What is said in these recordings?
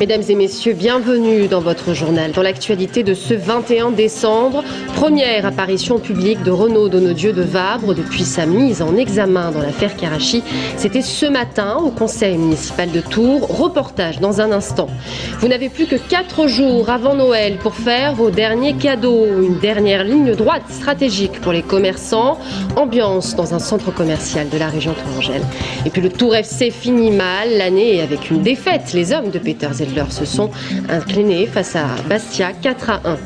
Mesdames et messieurs, bienvenue dans votre journal. Dans l'actualité de ce 21 décembre, première apparition publique de Renaud Donadieu de Vabre depuis sa mise en examen dans l'affaire Karachi. C'était ce matin au conseil municipal de Tours. Reportage dans un instant. Vous n'avez plus que 4 jours avant Noël pour faire vos derniers cadeaux. Une dernière ligne droite stratégique pour les commerçants. Ambiance dans un centre commercial de la région tourangelle. Et puis le Tours FC finit mal l'année avec une défaite. Les hommes de Peter Zellweger se sont inclinés face à Bastia 4-1.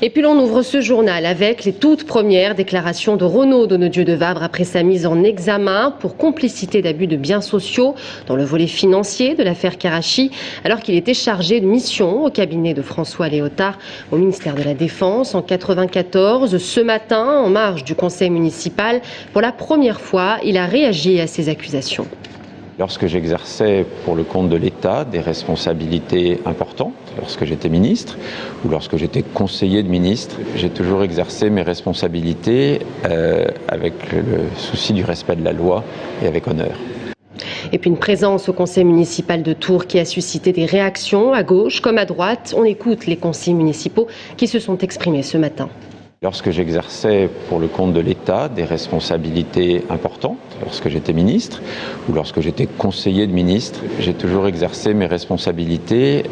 Et puis l'on ouvre ce journal avec les toutes premières déclarations de Renaud Donadieu de Vabre après sa mise en examen pour complicité d'abus de biens sociaux dans le volet financier de l'affaire Karachi, alors qu'il était chargé de mission au cabinet de François Léotard au ministère de la Défense en 1994. Ce matin, en marge du conseil municipal, pour la première fois, il a réagi à ces accusations. Lorsque j'exerçais pour le compte de l'État des responsabilités importantes, lorsque j'étais ministre ou lorsque j'étais conseiller de ministre, j'ai toujours exercé mes responsabilités avec le souci du respect de la loi et avec honneur. Et puis une présence au conseil municipal de Tours qui a suscité des réactions à gauche comme à droite. On écoute les conseillers municipaux qui se sont exprimés ce matin. Lorsque j'exerçais pour le compte de l'État des responsabilités importantes, lorsque j'étais ministre ou lorsque j'étais conseiller de ministre, j'ai toujours exercé mes responsabilités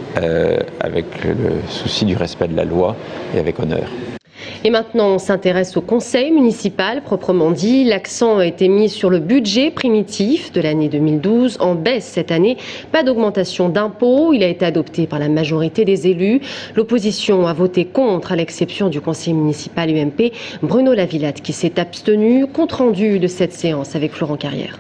avec le souci du respect de la loi et avec honneur. Et maintenant, on s'intéresse au conseil municipal, proprement dit. L'accent a été mis sur le budget primitif de l'année 2012, en baisse cette année. Pas d'augmentation d'impôts. Il a été adopté par la majorité des élus. L'opposition a voté contre, à l'exception du conseil municipal UMP, Bruno Lavillate, qui s'est abstenu. Compte rendu de cette séance avec Florent Carrière.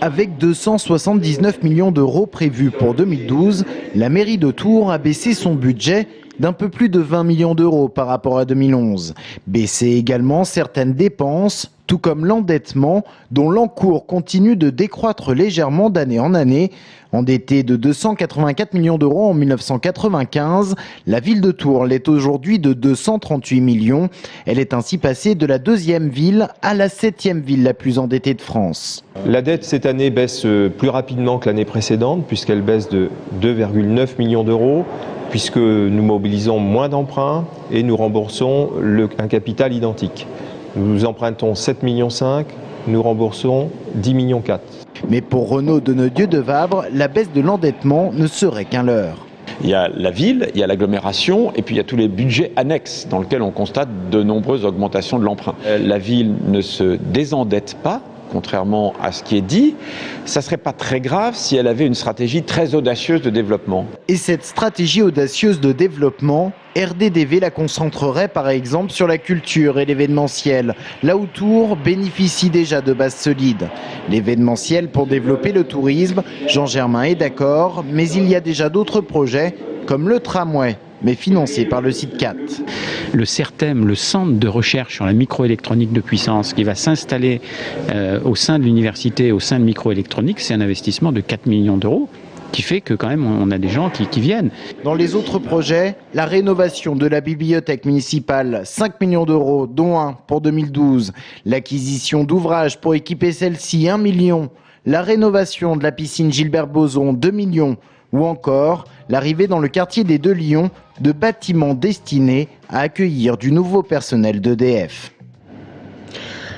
Avec 279 millions d'euros prévus pour 2012, la mairie de Tours a baissé son budget d'un peu plus de 20 millions d'euros par rapport à 2011. Baisser également certaines dépenses, tout comme l'endettement, dont l'encours continue de décroître légèrement d'année en année. Endettée de 284 millions d'euros en 1995, la ville de Tours l'est aujourd'hui de 238 millions. Elle est ainsi passée de la 2e ville à la 7e ville la plus endettée de France. La dette cette année baisse plus rapidement que l'année précédente, puisqu'elle baisse de 2,9 millions d'euros, puisque nous mobilisons moins d'emprunts et nous remboursons un capital identique. Nous empruntons 7,5 millions, nous remboursons 10,4 millions. Mais pour Renaud Donadieu de Vabre, la baisse de l'endettement ne serait qu'un leurre. Il y a la ville, il y a l'agglomération et puis il y a tous les budgets annexes dans lesquels on constate de nombreuses augmentations de l'emprunt. La ville ne se désendette pas, contrairement à ce qui est dit. Ça ne serait pas très grave si elle avait une stratégie très audacieuse de développement. Et cette stratégie audacieuse de développement, RDDV la concentrerait par exemple sur la culture et l'événementiel, là où Tours bénéficie déjà de bases solides. L'événementiel pour développer le tourisme, Jean Germain est d'accord, mais il y a déjà d'autres projets, comme le tramway, mais financé par le CITCAT. Le CERTEM, le centre de recherche sur la microélectronique de puissance qui va s'installer au sein de l'université, au sein de microélectronique, c'est un investissement de 4 millions d'euros. Qui fait que quand même on a des gens qui viennent. Dans les autres projets, la rénovation de la bibliothèque municipale, 5 millions d'euros, dont 1 pour 2012. L'acquisition d'ouvrages pour équiper celle-ci, 1 million. La rénovation de la piscine Gilbert Bozon, 2 millions. Ou encore l'arrivée dans le quartier des Deux Lions de bâtiments destinés à accueillir du nouveau personnel d'EDF.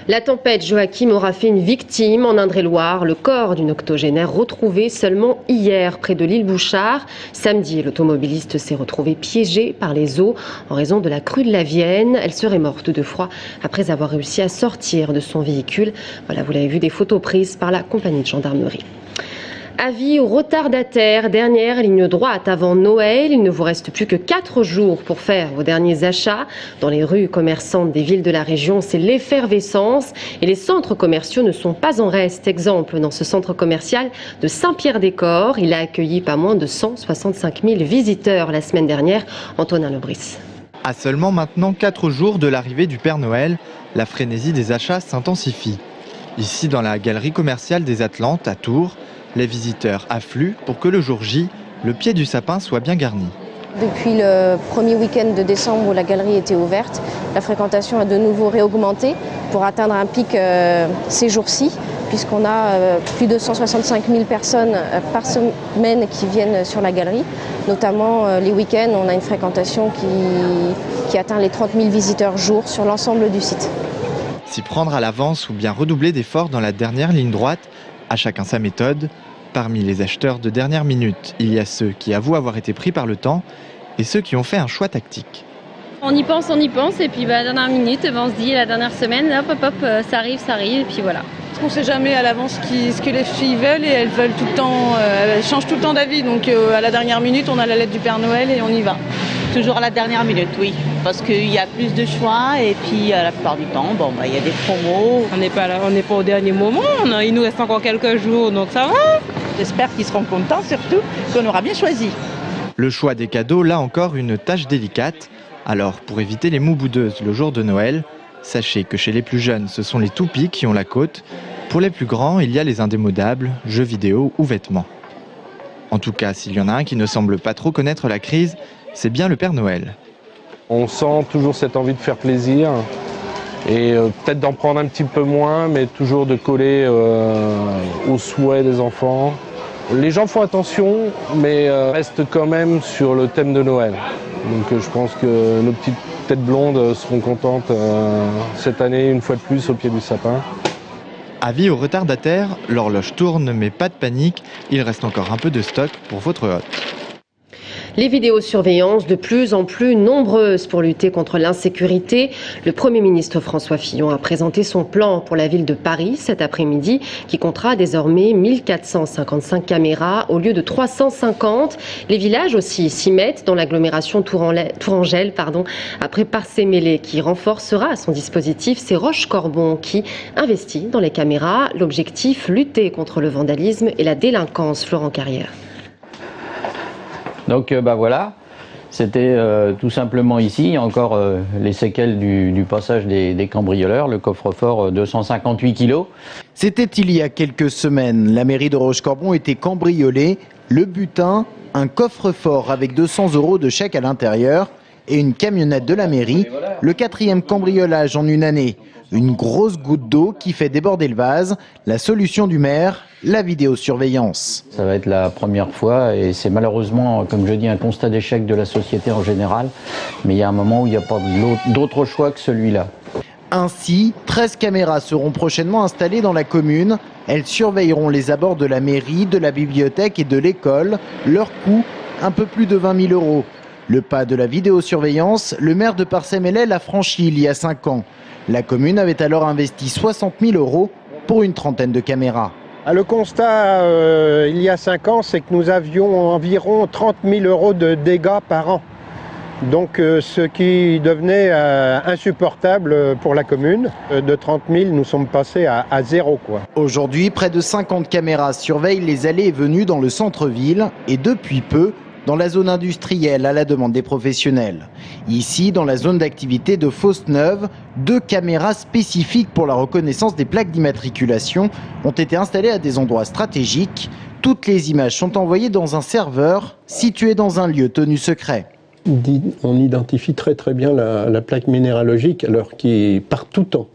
La tempête Joachim aura fait une victime en Indre-et-Loire. Le corps d'une octogénaire retrouvé seulement hier près de l'île Bouchard. Samedi, l'automobiliste s'est retrouvé piégé par les eaux en raison de la crue de la Vienne. Elle serait morte de froid après avoir réussi à sortir de son véhicule. Voilà, vous l'avez vu, des photos prises par la compagnie de gendarmerie. Avis aux retardataires, dernière ligne droite avant Noël. Il ne vous reste plus que 4 jours pour faire vos derniers achats. Dans les rues commerçantes des villes de la région, c'est l'effervescence et les centres commerciaux ne sont pas en reste. Exemple, dans ce centre commercial de Saint-Pierre-des-Corps, il a accueilli pas moins de 165 000 visiteurs la semaine dernière. Antonin Lebris. À seulement maintenant 4 jours de l'arrivée du Père Noël, la frénésie des achats s'intensifie. Ici, dans la galerie commerciale des Atlantes, à Tours, les visiteurs affluent pour que le jour J, le pied du sapin soit bien garni. Depuis le premier week-end de décembre où la galerie était ouverte, la fréquentation a de nouveau réaugmenté pour atteindre un pic ces jours-ci. puisqu'on a plus de 165 000 personnes par semaine qui viennent sur la galerie. Notamment les week-ends, on a une fréquentation qui atteint les 30 000 visiteurs jour sur l'ensemble du site. S'y prendre à l'avance ou bien redoubler d'efforts dans la dernière ligne droite, à chacun sa méthode. Parmi les acheteurs de dernière minute, il y a ceux qui avouent avoir été pris par le temps et ceux qui ont fait un choix tactique. On y pense, et puis à la dernière minute, on se dit la dernière semaine, hop, ça arrive, et puis voilà. On ne sait jamais à l'avance ce que les filles veulent et elles veulent tout le temps, elles changent tout le temps d'avis. Donc à la dernière minute, on a la lettre du Père Noël et on y va. Toujours à la dernière minute, oui. Parce qu'il y a plus de choix et puis la plupart du temps, il y a des promos. On n'est pas au dernier moment, il nous reste encore quelques jours, donc ça va. J'espère qu'ils seront contents, surtout qu'on aura bien choisi. Le choix des cadeaux, là encore, une tâche délicate. Alors, pour éviter les mous boudeuses le jour de Noël, sachez que chez les plus jeunes, ce sont les toupies qui ont la cote. Pour les plus grands, il y a les indémodables, jeux vidéo ou vêtements. En tout cas, s'il y en a un qui ne semble pas trop connaître la crise, c'est bien le Père Noël. On sent toujours cette envie de faire plaisir et peut-être d'en prendre un petit peu moins, mais toujours de coller aux souhaits des enfants. Les gens font attention, mais restent quand même sur le thème de Noël. Donc je pense que nos petites têtes blondes seront contentes cette année, une fois de plus, au pied du sapin. Avis aux retardataires, l'horloge tourne, mais pas de panique, il reste encore un peu de stock pour votre hôte. Les vidéosurveillances de plus en plus nombreuses pour lutter contre l'insécurité. Le Premier ministre François Fillon a présenté son plan pour la ville de Paris cet après-midi qui comptera désormais 1455 caméras au lieu de 350. Les villages aussi s'y mettent dans l'agglomération tourangelle, après Parcé-Mêlée qui renforcera son dispositif. C'est Roche-Corbon qui investit dans les caméras. L'objectif, lutter contre le vandalisme et la délinquance. Florent Carrière. Donc voilà, c'était tout simplement ici, il y a encore les séquelles du passage des cambrioleurs, le coffre-fort 258 kilos. C'était il y a quelques semaines, la mairie de Roche-Corbon était cambriolée, le butin, un coffre-fort avec 200 € de chèque à l'intérieur et une camionnette de la mairie, le 4e cambriolage en une année. Une grosse goutte d'eau qui fait déborder le vase. La solution du maire, la vidéosurveillance. Ça va être la première fois et c'est malheureusement, comme je dis, un constat d'échec de la société en général. Mais il y a un moment où il n'y a pas d'autre choix que celui-là. Ainsi, 13 caméras seront prochainement installées dans la commune. Elles surveilleront les abords de la mairie, de la bibliothèque et de l'école. Leur coût, un peu plus de 20 000 €. Le pas de la vidéosurveillance, le maire de Parcé-Mêlée l'a franchi il y a 5 ans. La commune avait alors investi 60 000 € pour une trentaine de caméras. Le constat, il y a 5 ans, c'est que nous avions environ 30 000 € de dégâts par an. Donc ce qui devenait insupportable pour la commune. De 30 000, nous sommes passés à 0. Aujourd'hui, près de 50 caméras surveillent les allées et venues dans le centre-ville et depuis peu, dans la zone industrielle à la demande des professionnels. Ici, dans la zone d'activité de Fosses-Neuve, 2 caméras spécifiques pour la reconnaissance des plaques d'immatriculation ont été installées à des endroits stratégiques. Toutes les images sont envoyées dans un serveur situé dans un lieu tenu secret. On identifie très bien la plaque minéralogique alors qui part tout le temps.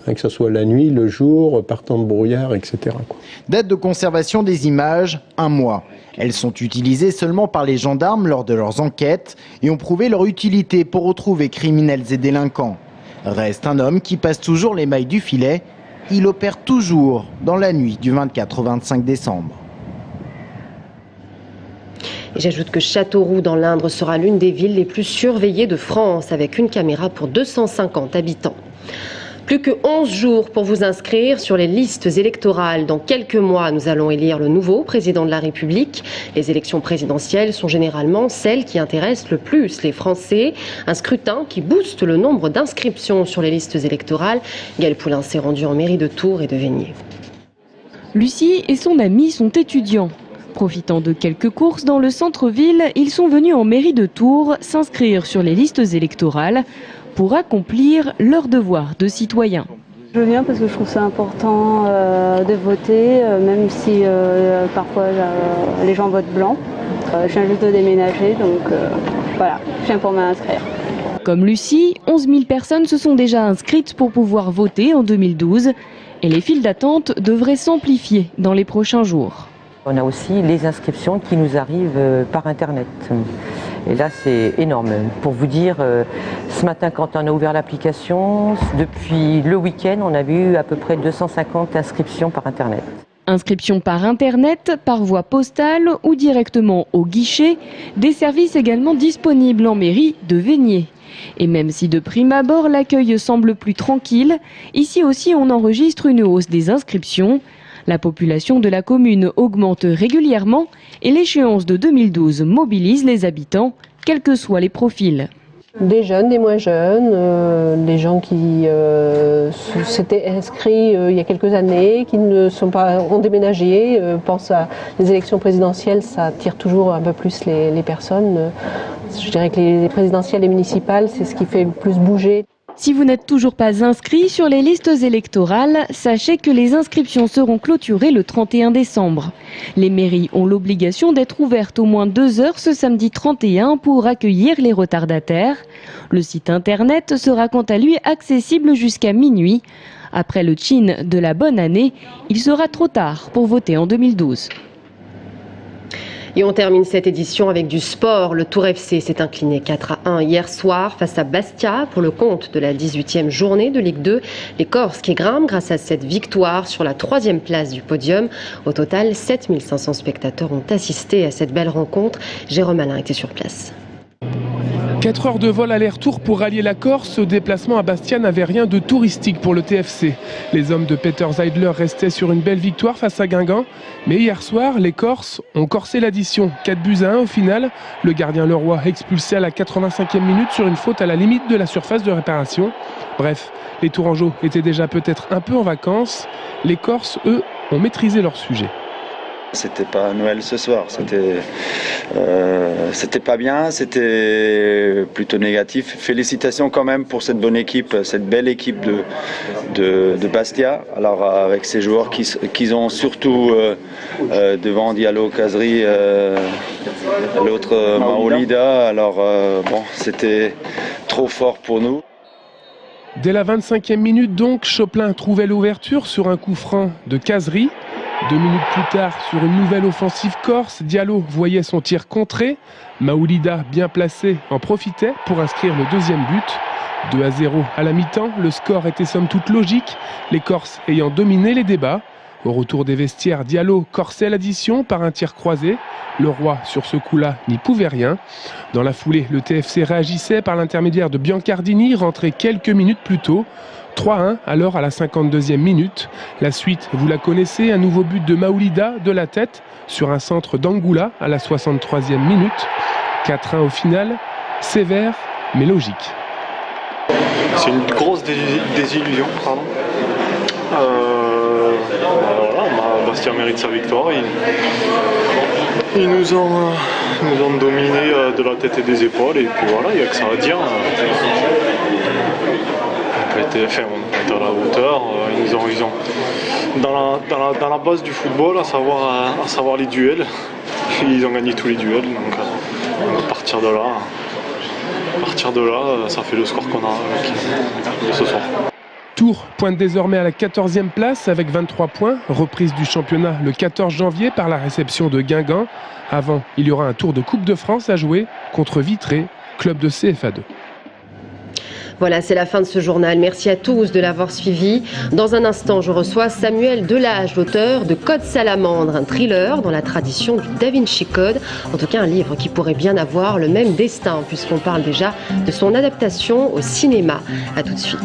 Que ce soit la nuit, le jour, par temps de brouillard, etc. Date de conservation des images, 1 mois. Elles sont utilisées seulement par les gendarmes lors de leurs enquêtes et ont prouvé leur utilité pour retrouver criminels et délinquants. Reste un homme qui passe toujours les mailles du filet. Il opère toujours dans la nuit du 24 au 25 décembre. Et j'ajoute que Châteauroux dans l'Indre sera l'une des villes les plus surveillées de France avec une caméra pour 250 habitants. Plus que 11 jours pour vous inscrire sur les listes électorales. Dans quelques mois, nous allons élire le nouveau président de la République. Les élections présidentielles sont généralement celles qui intéressent le plus les Français. Un scrutin qui booste le nombre d'inscriptions sur les listes électorales. Gaël Poulain s'est rendu en mairie de Tours et de Vaigné. Lucie et son ami sont étudiants. Profitant de quelques courses dans le centre-ville, ils sont venus en mairie de Tours s'inscrire sur les listes électorales pour accomplir leur devoir de citoyen. Je viens parce que je trouve ça important de voter, même si parfois les gens votent blanc. Je viens juste de déménager, donc voilà, je viens pour m'inscrire. Comme Lucie, 11 000 personnes se sont déjà inscrites pour pouvoir voter en 2012 et les files d'attente devraient s'amplifier dans les prochains jours. On a aussi les inscriptions qui nous arrivent par Internet. Et là, c'est énorme. Pour vous dire, ce matin, quand on a ouvert l'application, depuis le week-end, on avait eu à peu près 250 inscriptions par Internet. Inscription par Internet, par voie postale ou directement au guichet, des services également disponibles en mairie de Vaigné. Et même si de prime abord l'accueil semble plus tranquille, ici aussi on enregistre une hausse des inscriptions. La population de la commune augmente régulièrement et l'échéance de 2012 mobilise les habitants, quels que soient les profils. Des jeunes, des moins jeunes, des gens qui s'étaient inscrits il y a quelques années, qui ne sont pas ont déménagé, pensent à les élections présidentielles, ça attire toujours un peu plus les personnes. Je dirais que les présidentielles et municipales, c'est ce qui fait le plus bouger. Si vous n'êtes toujours pas inscrit sur les listes électorales, sachez que les inscriptions seront clôturées le 31 décembre. Les mairies ont l'obligation d'être ouvertes au moins 2 heures ce samedi 31 pour accueillir les retardataires. Le site internet sera quant à lui accessible jusqu'à minuit. Après le tchin de la bonne année, il sera trop tard pour voter en 2012. Et on termine cette édition avec du sport. Le Tour FC s'est incliné 4-1 hier soir face à Bastia pour le compte de la 18e journée de Ligue 2. Les Corses qui grimpent grâce à cette victoire sur la 3e place du podium. Au total, 7500 spectateurs ont assisté à cette belle rencontre. Jérôme Alain était sur place. 4 heures de vol aller-retour pour rallier la Corse. Ce déplacement à Bastia n'avait rien de touristique pour le TFC. Les hommes de Peter Zeidler restaient sur une belle victoire face à Guingamp. Mais hier soir, les Corses ont corsé l'addition. 4-1 au final. Le gardien Leroy expulsé à la 85e minute sur une faute à la limite de la surface de réparation. Bref, les Tourangeaux étaient déjà peut-être un peu en vacances. Les Corses, eux, ont maîtrisé leur sujet. C'était pas Noël ce soir, c'était pas bien, c'était plutôt négatif. Félicitations quand même pour cette bonne équipe, cette belle équipe de Bastia. Alors avec ces joueurs qui ont surtout devant Diallo, Kazri, l'autre Maoulida. Alors bon, c'était trop fort pour nous. Dès la 25e minute donc, Choplin trouvait l'ouverture sur un coup franc de Kazri. 2 minutes plus tard, sur une nouvelle offensive corse, Diallo voyait son tir contré. Maoulida, bien placé, en profitait pour inscrire le deuxième but. 2-0 à la mi-temps, le score était somme toute logique, les Corses ayant dominé les débats. Au retour des vestiaires, Diallo corsait l'addition par un tir croisé. Le Roi, sur ce coup-là, n'y pouvait rien. Dans la foulée, le TFC réagissait par l'intermédiaire de Biancardini, rentré quelques minutes plus tôt. 3-1 alors à la 52e minute. La suite, vous la connaissez, un nouveau but de Maoulida de la tête sur un centre d'Angoula à la 63e minute. 4-1 au final, sévère mais logique. C'est une grosse désillusion, pardon. Voilà, Bastia mérite sa victoire. Ils nous ont dominé de la tête et des épaules et puis voilà, il n'y a que ça à dire. On était à la hauteur, ils ont dans la base du football, à savoir les duels, ils ont gagné tous les duels, donc à partir de là, ça fait le score qu'on a ce soir. Tours pointe désormais à la 14e place avec 23 points, reprise du championnat le 14 janvier par la réception de Guingamp. Avant, il y aura un tour de Coupe de France à jouer contre Vitré, club de CFA2. Voilà, c'est la fin de ce journal. Merci à tous de l'avoir suivi. Dans un instant, je reçois Samuel Delage, l'auteur de Code Salamandre, un thriller dans la tradition du Da Vinci Code. En tout cas, un livre qui pourrait bien avoir le même destin, puisqu'on parle déjà de son adaptation au cinéma. A tout de suite.